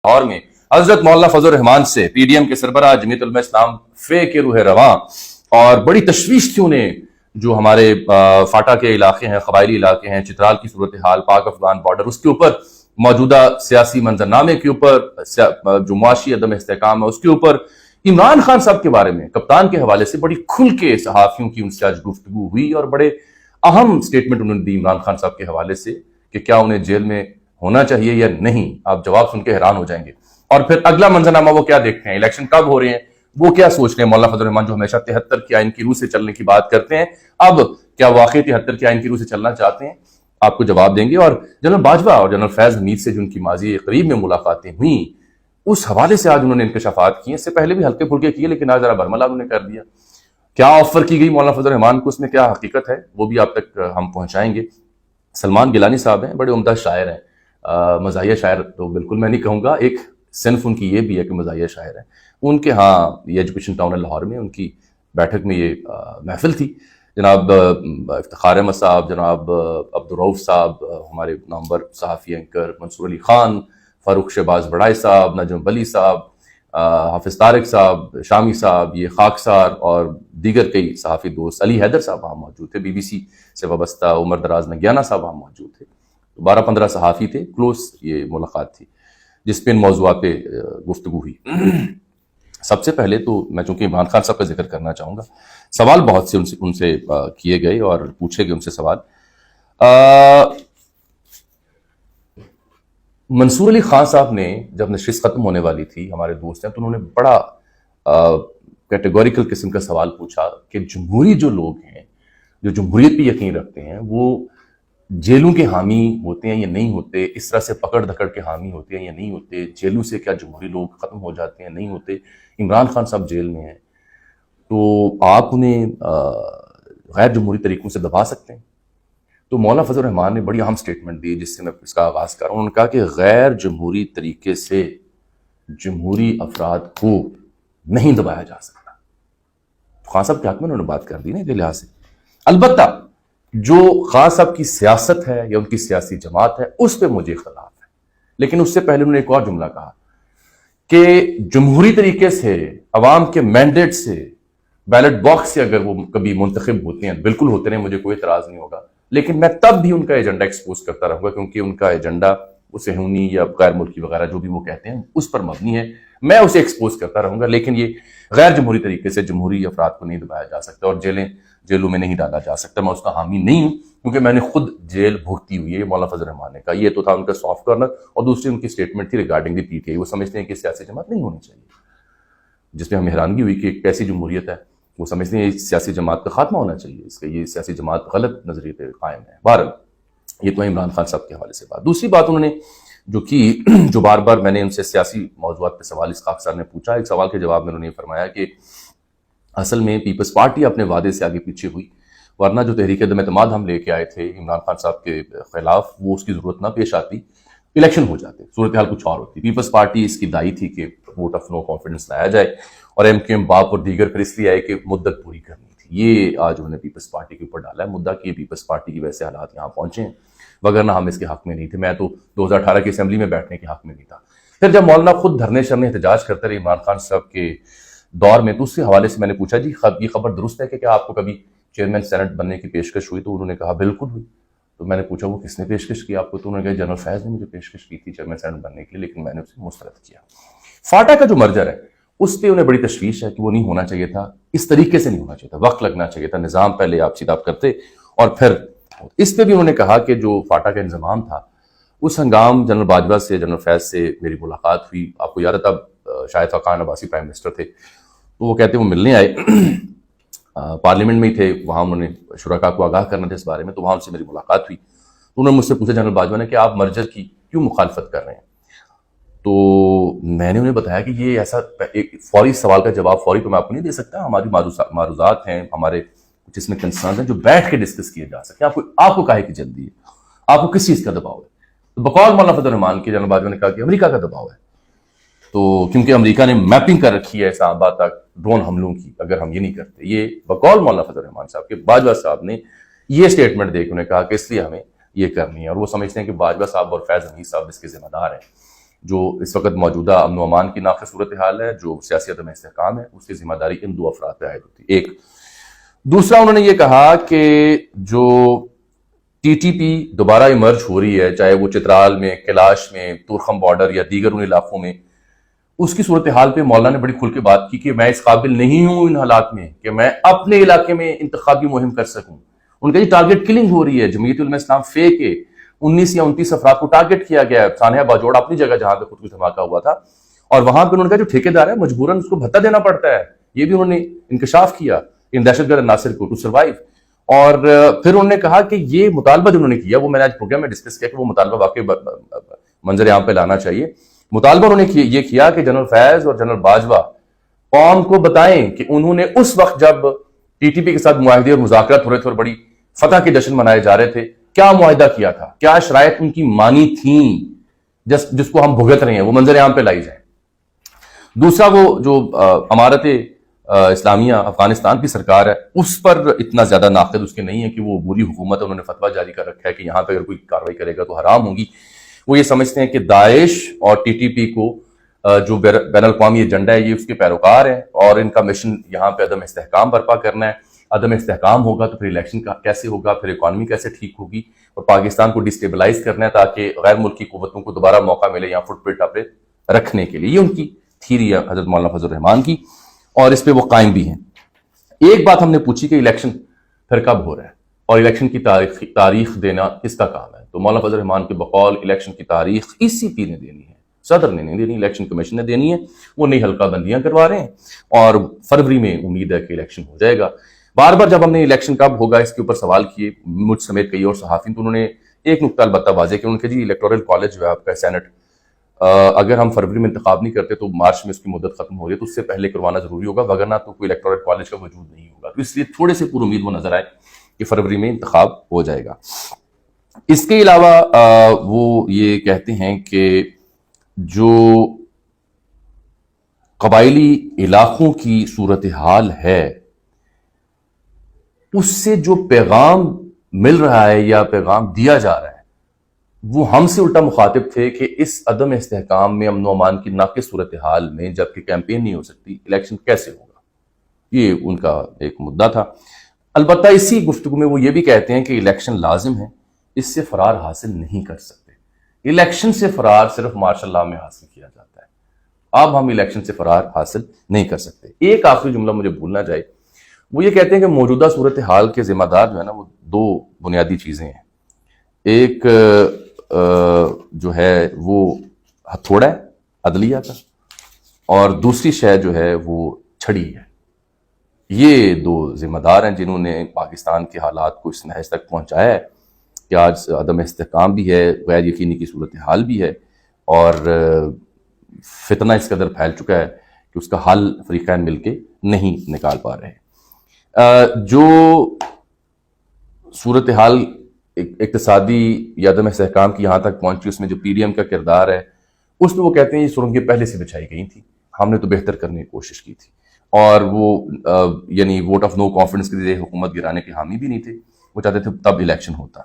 لاہور میں حضرت مولانا فضل الرحمان سے پی ڈی ایم کے سربراہ جمعیت علماء اسلام فے کے روح رواں، اور بڑی تشویش تھی انہیں جو ہمارے فاٹا کے علاقے ہیں، قبائلی علاقے ہیں، چترال کی صورتحال، پاک افغان بارڈر، اس کے اوپر موجودہ سیاسی منظرنامے کے اوپر، جو معاشی عدم استحکام ہے اس کے اوپر، عمران خان صاحب کے بارے میں کپتان کے حوالے سے بڑی کھل کے صحافیوں کی ان سے آج گفتگو ہوئی، اور بڑے اہم سٹیٹمنٹ انہوں نے دی عمران خان صاحب کے حوالے سے کہ کیا انہیں جیل میں ہونا چاہیے یا نہیں۔ آپ جواب سن کے حیران ہو جائیں گے۔ اور پھر اگلا منظرنامہ وہ کیا دیکھتے ہیں، الیکشن کب ہو رہے ہیں، وہ کیا سوچ رہے ہیں۔ مولانا فضل الرحمان جو ہمیشہ 73 کے آئین کی روح سے چلنے کی بات کرتے ہیں، اب کیا واقعی 73 کے آئین کی روح سے چلنا چاہتے ہیں؟ آپ کو جواب دیں گے۔ اور جنرل باجوہ اور جنرل فیض حمید سے جن کی ماضی قریب میں ملاقاتیں ہوئیں، اس حوالے سے آج انہوں نے انکشافات کیے، اس سے پہلے بھی ہلکے پھلکے کیے، لیکن آج ذرا برملا انہوں نے کر دیا۔ کیا آفر کی گئی مولانا فضل الرحمان کو، اس میں کیا حقیقت ہے، وہ بھی آپ تک ہم پہنچائیں گے۔ سلمان گیلانی صاحب ہیں، بڑے عمدہ شاعر ہیں، مزاحیہ شاعر تو بالکل میں نہیں کہوں گا، ایک صنف ان کی یہ بھی ہے کہ مزاحیہ شاعر ہیں۔ ان کے ہاں یہ ایجوکیشن ٹاؤن لاہور میں ان کی بیٹھک میں یہ محفل تھی۔ جناب افتخار احمد صاحب، جناب عبدالرؤف صاحب، ہمارے نامور صحافی اینکر منصور علی خان، فاروق شہباز بڑائے صاحب، نجم ولی صاحب، حافظ طارق صاحب، شامی صاحب، یہ خاکسار اور دیگر کئی صحافی دوست، علی حیدر صاحب وہاں موجود تھے، بی بی سی سے وابستہ عمر دراز نگیانہ صاحب وہاں موجود تھے۔ 12-15 صحافی تھے، کلوز یہ ملاقات تھی جس پہ ان موضوعات پہ گفتگو ہوئی۔ سب سے پہلے تو میں چونکہ عمران خان صاحب کا ذکر کرنا چاہوں گا، سوال بہت سے ان سے کیے گئے اور پوچھے گئے ان سے سوال۔ منصور علی خان صاحب نے جب نشست ختم ہونے والی تھی، ہمارے دوست ہیں، تو انہوں نے بڑا کیٹیگوریکل قسم کا سوال پوچھا کہ جمہوری جو لوگ ہیں، جو جمہوریت پہ یقین رکھتے ہیں، وہ جیلوں کے حامی ہوتے ہیں یا نہیں ہوتے، اس طرح سے پکڑ دھکڑ کے حامی ہوتے ہیں یا نہیں ہوتے، جیلوں سے کیا جمہوری لوگ ختم ہو جاتے ہیں نہیں ہوتے۔ عمران خان صاحب جیل میں ہیں تو آپ انہیں غیر جمہوری طریقوں سے دبا سکتے ہیں؟ تو مولانا فضل الرحمان نے بڑی اہم سٹیٹمنٹ دی جس سے میں اس کا آغاز کر رہا ہوں۔ انہوں نے کہا کہ غیر جمہوری طریقے سے جمہوری افراد کو نہیں دبایا جا سکتا۔ خان صاحب کے حق میں انہوں نے بات کر دی نا اس لحاظ سے۔ البتہ جو خان صاحب کی سیاست ہے یا ان کی سیاسی جماعت ہے اس پہ مجھے اختلاف ہے، لیکن اس سے پہلے انہوں نے ایک اور جملہ کہا کہ جمہوری طریقے سے عوام کے مینڈیٹ سے بیلٹ باکس سے اگر وہ کبھی منتخب ہوتے ہیں، بالکل ہوتے ہیں، مجھے کوئی اعتراض نہیں ہوگا، لیکن میں تب بھی ان کا ایجنڈا ایکسپوز کرتا رہوں گا، کیونکہ ان کا ایجنڈا صہیونی یا غیر ملکی وغیرہ جو بھی وہ کہتے ہیں اس پر مبنی ہے، میں اسے ایکسپوز کرتا رہوں گا، لیکن یہ غیر جمہوری طریقے سے جمہوری افراد کو نہیں دبایا جا سکتا اور جیلوں میں نہیں ڈالا جا سکتا۔ میں اس کا حامی نہیں ہوں کیونکہ میں نے خود جیل بھگتی ہوئی ہے، یہ مولانا فضل الرحمان نے کہا۔ یہ تو تھا ان کا سافٹ کارنر، اور دوسری ان کی سٹیٹمنٹ تھی ریگارڈنگ دی پی ٹی آئی۔ وہ سمجھتے ہیں کہ سیاسی جماعت نہیں ہونی چاہیے، جس پہ ہمیں حیرانگی ہوئی کہ ایک کیسی جمہوریت ہے۔ وہ سمجھتے ہیں سیاسی جماعت کا خاتمہ ہونا چاہیے، اس کا یہ سیاسی جماعت غلط نظریے پہ قائم ہے۔ بہرحال یہ تو عمران خان صاحب کے حوالے سے بات۔ دوسری بات انہوں نے جو کی، جو بار بار میں نے ان سے سیاسی موضوعات پہ سوال اسحاق صاحب نے پوچھا، ایک سوال کے جواب میں انہوں نے یہ فرمایا کہ اصل میں پیپلز پارٹی اپنے وعدے سے آگے پیچھے ہوئی، ورنہ جو تحریک عدم اعتماد ہم لے کے آئے تھے عمران خان صاحب کے خلاف، وہ اس کی ضرورت نہ پیش آتی، الیکشن ہو جاتے، صورتحال کچھ اور ہوتی۔ پیپلز پارٹی اس کی دائی تھی کہ ووٹ آف نو کانفیڈنس لایا جائے، اور ایم کیو ایم باپ اور دیگر پھر اس لیے آئے کہ مدت پوری کرنی تھی۔ یہ آج انہوں نے پیپلز پارٹی کے اوپر ڈالا ہے مدعا کہ پیپلز پارٹی کی وجہ سے حالات یہاں پہنچے ہیں، وگرنہ ہم اس کے حق میں نہیں تھے۔ میں تو 2018 کی اسمبلی میں بیٹھنے کے حق میں نہیں تھا۔ پھر جب مولانا خود دھرنے شرنے احتجاج کرتے رہے عمران خان صاحب کے دور میں، تو اس کے حوالے سے میں نے پوچھا جی یہ خبر درست ہے کہ کیا آپ کو کبھی چیئرمین سینٹ بننے کی پیشکش ہوئی؟ تو انہوں نے کہا بالکل ہوئی۔ تو میں نے پوچھا وہ کس نے پیشکش کی آپ کو؟ تو انہوں نے کہا جنرل فیض نے مجھے پیشکش کی تھی چیئرمین سینٹ بننے کے لیے، لیکن میں نے اسے مسترد کیا۔ فاٹا کا جو مرجر ہے اس پہ انہیں بڑی تشویش ہے کہ وہ نہیں ہونا چاہیے تھا، اس طریقے سے نہیں ہونا چاہیے تھا، وقت لگنا چاہیے تھا، نظام پہلے آپ سیدھاب کرتے اور پھر اس پہ بھی انہوں نے کہا کہ جو فاٹا کا انضمام تھا اس ہنگام جنرل باجوہ سے، جنرل فیض سے میری ملاقات ہوئی۔ آپ کو یاد ہے تب شاہد خاقان عباسی پرائم منسٹر تھے، تو وہ کہتے وہ ملنے آئے، پارلیمنٹ میں ہی تھے، وہاں انہوں نے شرکاء کو آگاہ کرنا تھا اس بارے میں، تو وہاں ان سے میری ملاقات ہوئی۔ تو انہوں نے مجھ سے پوچھا جنرل باجوہ نے کہ آپ مرجر کی کیوں مخالفت کر رہے ہیں؟ تو میں نے انہیں بتایا کہ یہ ایسا ایک فوری سوال کا جواب فوری تو میں آپ کو نہیں دے سکتا، ہماری معروضات ہیں، ہمارے جس میں کنسرنز ہیں جو بیٹھ کے ڈسکس کیے جا سکتے ہیں۔ آپ کو کاہے کی جلدی ہے؟ آپ کو کس چیز کا دباؤ ہے؟ تو بقول مولانا فضل الرحمان کے جنرل باجوہ نے کہا کہ امریکہ کا دباؤ ہے، تو کیونکہ امریکہ نے میپنگ کر رکھی ہے اسلام آباد تک ڈرون حملوں کی، اگر ہم یہ نہیں کرتے۔ یہ بقول مولانا فضل الرحمان صاحب کے باجوہ صاحب نے یہ سٹیٹمنٹ دے کے انہیں کہا کہ اس لیے ہمیں یہ کرنی ہے، اور وہ سمجھتے ہیں کہ باجوہ صاحب اور فیض حمید صاحب اس کے ذمہ دار ہیں۔ جو اس وقت موجودہ امن و امان کی ناقص صورتحال ہے، جو سیاسی عدم استحکام ہے، اس کی ذمہ داری ان دو افراد پہ عائد ہوتی ہے. ایک دوسرا انہوں نے یہ کہا کہ جو ٹی ٹی پی دوبارہ ایمرج ہو رہی ہے، چاہے وہ چترال میں، کیلاش میں، تورخم بارڈر یا دیگر ان علاقوں میں، اس کی صورتحال پہ مولانا نے بڑی کھل کے بات کی کہ میں اس قابل نہیں ہوں ان حالات میں کہ میں اپنے علاقے میں انتخابی مہم کر سکوں. ان کا یہ ٹارگٹ کلنگ ہو رہی ہے. جمعیت علماء اسلام فے کے 19 یا 29 افراد کو ٹارگٹ کیا گیا ہے. سانحہ باجوڑ اپنی جگہ جہاں پہ خودکش دھماکہ ہوا تھا، اور وہاں پہ انہوں نے کہا جو ٹھیکیدار ہے مجبوراً اس کو بھتہ دینا پڑتا ہے. یہ بھی انہوں نے انکشاف کیا ان دہشت گرد عناصر کو ٹو سروائیو. اور پھر انہوں نے کہا کہ یہ مطالبہ جو انہوں نے کیا، وہ میں نے آج پروگرام میں ڈسکس کیا کہ وہ مطالبہ واقعی منظر عام پہ لانا چاہیے. مطالبہ انہوں نے یہ کیا کہ جنرل فیض اور جنرل باجوہ قوم کو بتائیں کہ انہوں نے اس وقت جب ٹی ٹی پی کے ساتھ معاہدے اور مذاکرات ہو رہے تھے اور بڑی فتح کے جشن منائے جا رہے تھے، کیا معاہدہ کیا تھا، کیا شرائط ان کی مانی تھیں جس کو ہم بھگت رہے ہیں، وہ منظر عام پہ لائی جائیں. دوسرا وہ جو امارت اسلامیہ افغانستان کی سرکار ہے، اس پر اتنا زیادہ ناقد اس کے نہیں ہے کہ وہ بری حکومت ہے، انہوں نے فتویٰ جاری کر رکھا ہے کہ یہاں پہ اگر کوئی کارروائی کرے گا تو حرام ہوگی. وہ یہ سمجھتے ہیں کہ داعش اور ٹی ٹی پی کو جو بین الاقوامی ایجنڈا ہے یہ اس کے پیروکار ہیں، اور ان کا مشن یہاں پہ عدم استحکام برپا کرنا ہے. عدم استحکام ہوگا تو پھر الیکشن کیسے ہوگا، پھر اکانومی کیسے ٹھیک ہوگی، اور پاکستان کو ڈسٹیبلائز کرنا ہے تاکہ غیر ملکی قوتوں کو دوبارہ موقع ملے یہاں فٹ پرنٹ اپنے رکھنے کے لیے. یہ ان کی تھیری ہے حضرت مولانا فضل الرحمان کی، اور اس پہ وہ قائم بھی ہیں. ایک بات ہم نے پوچھی کہ الیکشن پھر کب ہو رہا ہے اور الیکشن کی تاریخ دینا کس کا کام ہے، تو مولانا فضل الرحمان کے بقول الیکشن کی تاریخ ای سی پی نے دینی ہے، صدر نے نہیں دینی، الیکشن کمیشن نے دینی ہے. وہ نئی حلقہ بندیاں کروا رہے ہیں اور فروری میں امید ہے کہ الیکشن ہو جائے گا. بار بار جب ہم نے الیکشن کب ہوگا اس کے اوپر سوال کیے مجھ سمیت کئی اور صحافی، تو انہوں نے ایک نقطہ البتہ واضح کہ انہوں نے کہا جی الیکٹورل کالج جو ہے آپ کا سینٹ، اگر ہم فروری میں انتخاب نہیں کرتے تو مارچ میں اس کی مدت ختم ہو رہی ہے، تو اس سے پہلے کروانا ضروری ہوگا، وگرنہ تو کوئی الیکٹورل کالج کا وجود نہیں ہوگا. تو اس لیے تھوڑے سے پور امید وہ نظر آئے کہ فروری میں انتخاب ہو جائے گا. اس کے علاوہ وہ یہ کہتے ہیں کہ جو قبائلی علاقوں کی صورتحال ہے اس سے جو پیغام مل رہا ہے یا پیغام دیا جا رہا ہے وہ ہم سے الٹا مخاطب تھے کہ اس عدم استحکام میں، امن و امان کی ناقص صورتحال میں، جبکہ کیمپین نہیں ہو سکتی، الیکشن کیسے ہوگا. یہ ان کا ایک مدعا تھا. البتہ اسی گفتگو میں وہ یہ بھی کہتے ہیں کہ الیکشن لازم ہے، اس سے فرار حاصل نہیں کر سکتے. الیکشن سے فرار صرف مارشل لاء میں حاصل کیا جاتا ہے، اب ہم الیکشن سے فرار حاصل نہیں کر سکتے. ایک آخری جملہ مجھے بھولنا جائے، وہ یہ کہتے ہیں کہ موجودہ صورتحال کے ذمہ دار جو ہے نا وہ دو بنیادی چیزیں ہیں. ایک جو ہے وہ ہتھوڑا ہے عدلیہ کا، اور دوسری شے جو ہے وہ چھڑی ہے. یہ دو ذمہ دار ہیں جنہوں نے پاکستان کے حالات کو اس نہج تک پہنچایا ہے کہ آج عدم استحکام بھی ہے، غیر یقینی کی صورتحال بھی ہے، اور فتنہ اس قدر پھیل چکا ہے کہ اس کا حل فریقین مل کے نہیں نکال پا رہے. جو صورتحال اقتصادی یا عدم استحکام کی یہاں تک پہنچی، اس میں جو پی ڈی ایم کا کردار ہے، اس میں وہ کہتے ہیں یہ سرنگیں پہلے سے بچھائی گئی تھی، ہم نے تو بہتر کرنے کی کوشش کی تھی، اور وہ یعنی ووٹ آف نو کانفیڈنس کے لیے حکومت گرانے کے حامی بھی نہیں تھے، وہ چاہتے تھے تب الیکشن ہوتا.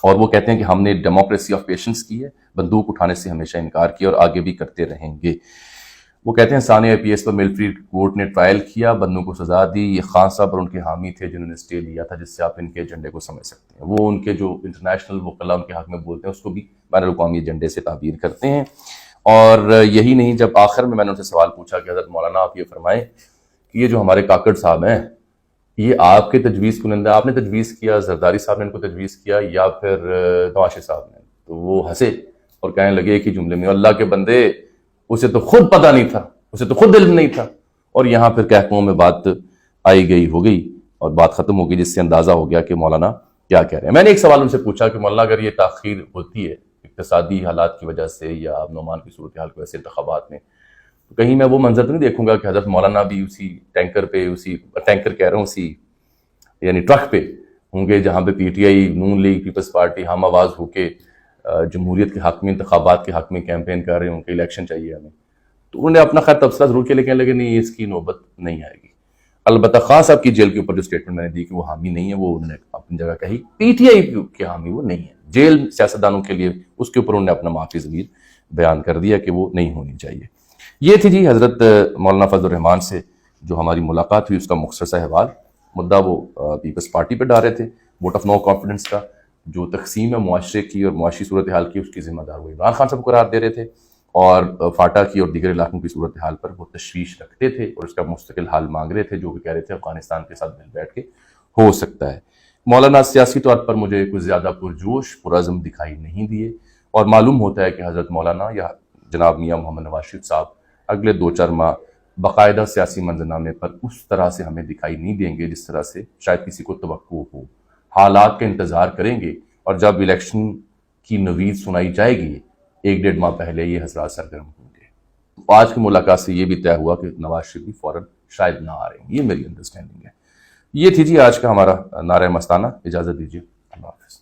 اور وہ کہتے ہیں کہ ہم نے ڈیموکریسی آف پیشنس کی ہے، بندوق اٹھانے سے ہمیشہ انکار کیا اور آگے بھی کرتے رہیں گے. وہ کہتے ہیں ثانیہ آئی پی ایس پر ملٹری کورٹ نے ٹرائل کیا، بندوں کو سزا دی. یہ خان صاحب اور ان کے حامی تھے جنہوں نے اسٹے لیا تھا، جس سے آپ ان کے ایجنڈے کو سمجھ سکتے ہیں. وہ ان کے جو انٹرنیشنل وکلاء ان کے حق میں بولتے ہیں اس کو بھی بین الاقوامی ایجنڈے سے تعبیر کرتے ہیں. اور یہی نہیں، جب آخر میں نے ان سے سوال پوچھا کہ حضرت مولانا آپ یہ فرمائیں کہ یہ جو ہمارے کاکڑ صاحب ہیں یہ آپ کے تجویز کنندہ، آپ نے تجویز کیا، زرداری صاحب نے ان کو تجویز کیا، یا پھر نواشر صاحب نے؟ تو وہ ہنسے اور کہنے لگے کہ جملے میں، اللہ کے بندے اسے تو خود پتہ نہیں تھا، اسے تو خود علم نہیں تھا. اور یہاں پھر کہکموں میں بات آئی گئی ہو گئی اور بات ختم ہو گئی، جس سے اندازہ ہو گیا کہ مولانا کیا کہہ رہے ہیں. میں نے ایک سوال ان سے پوچھا کہ مولانا اگر یہ تاخیر ہوتی ہے اقتصادی حالات کی وجہ سے یا امن و امان کی صورتحال کی وجہ سے انتخابات میں، تو کہیں میں وہ منظر تو نہیں دیکھوں گا کہ حضرت مولانا بھی اسی ٹینکر پہ، اسی ٹینکر کہہ رہا ہوں، اسی یعنی ٹرک پہ ہوں گے جہاں پہ P T I, Noon League, Peoples Party ہم آواز ہو کے جمہوریت کے حق میں، انتخابات کے حق میں کیمپین کر رہے ہوں کہ الیکشن چاہیے ہمیں. تو انہوں نے اپنا خیر تبصرہ ضرور کیا، لیکن لگے نہیں اس کی نوبت نہیں آئے گی. البتہ خان صاحب کی جیل کے اوپر جو سٹیٹمنٹ میں نے دی کہ وہ حامی نہیں ہے، وہ انہوں نے اپنی جگہ کہی. پی ٹی آئی کے حامی وہ نہیں ہے، جیل سیاستدانوں کے لیے اس کے اوپر انہوں نے اپنا معافی ضمیر بیان کر دیا کہ وہ نہیں ہونی چاہیے۔ یہ تھی جی حضرت مولانا فضل الرحمان سے جو ہماری ملاقات ہوئی، اس کا مختصر سا احوال۔ مدعا وہ پیپلز پارٹی پہ ڈال رہے تھے، ووٹ آف نو کانفیڈنس کا، جو تقسیم ہے معاشرے کی اور معاشی صورتحال کی، اس کی ذمہ دار وہ عمران خان صاحب کو قرار دے رہے تھے، اور فاٹا کی اور دیگر علاقوں کی صورتحال پر وہ تشویش رکھتے تھے اور اس کا مستقل حل مانگ رہے تھے، جو کہ کہہ رہے تھے افغانستان کے ساتھ مل بیٹھ کے ہو سکتا ہے۔ مولانا سیاسی طور پر مجھے کچھ زیادہ پرجوش پرعزم دکھائی نہیں دیے، اور معلوم ہوتا ہے کہ حضرت مولانا یا جناب میاں محمد نواز شریف صاحب اگلے 2-4 ماہ باقاعدہ سیاسی منظرنامے پر اس طرح سے ہمیں دکھائی نہیں دیں گے جس طرح سے شاید کسی کو توقع ہو۔ حالات کا انتظار کریں گے، اور جب الیکشن کی نوید سنائی جائے گی 1-1.5 ماہ پہلے یہ حضرات سرگرم ہوں گے۔ آج کی ملاقات سے یہ بھی طے ہوا کہ نواز شریف بھی فوراً شاید نہ آ رہے ہیں، یہ میری انڈرسٹینڈنگ ہے۔ یہ تھی جی آج کا ہمارا نعرہ مستانہ۔ اجازت دیجیے، اللہ حافظ۔